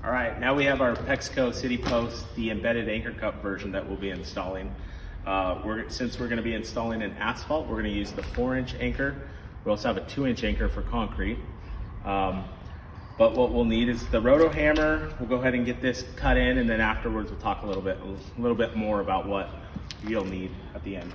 All right, now we have our Pexco City Post, the embedded anchor cup version that we'll be installing. Since we're gonna be installing an asphalt, we're gonna use the 4-inch anchor. We also have a 2-inch anchor for concrete. But what we'll need is the roto hammer. We'll go ahead and get this cut in, and then afterwards we'll talk a little bit more about what you'll need at the end.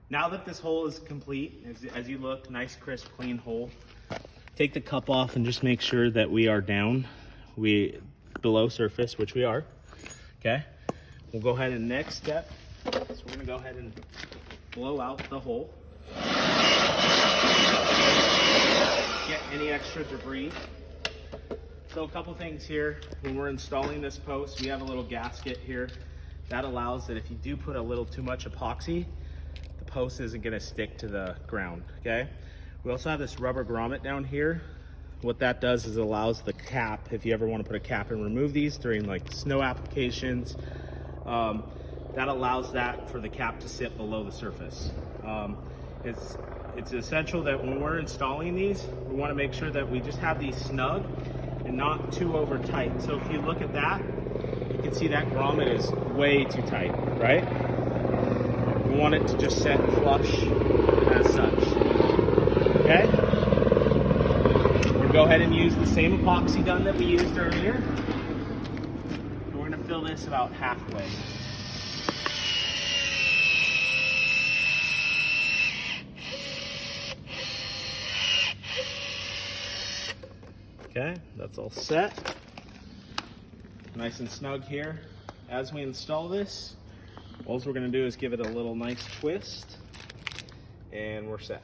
Now that this hole is complete, as you look, nice, crisp, clean hole, take the cup off and just make sure that we are down, below surface, which we are, okay? We'll go ahead and next step, so we're gonna go ahead and blow out the hole. Get any extra debris. So a couple things here, when we're installing this post, we have a little gasket here. That allows that if you do put a little too much epoxy, post isn't going to stick to the ground. Okay, we also have this rubber grommet down here. What that does is it allows the cap, if you ever want to put a cap and remove these during like snow applications, that allows that for the cap to sit below the surface. It's essential that when we're installing these, we want to make sure that we just have these snug and not too over tight. So if you look at that, you can see that grommet is way too tight, right? We want it to just set flush as such, okay? We'll go ahead and use the same epoxy gun that we used earlier. And we're gonna fill this about halfway. Okay, that's all set. Nice and snug here. As we install this, all we're going to do is give it a little nice twist, and we're set.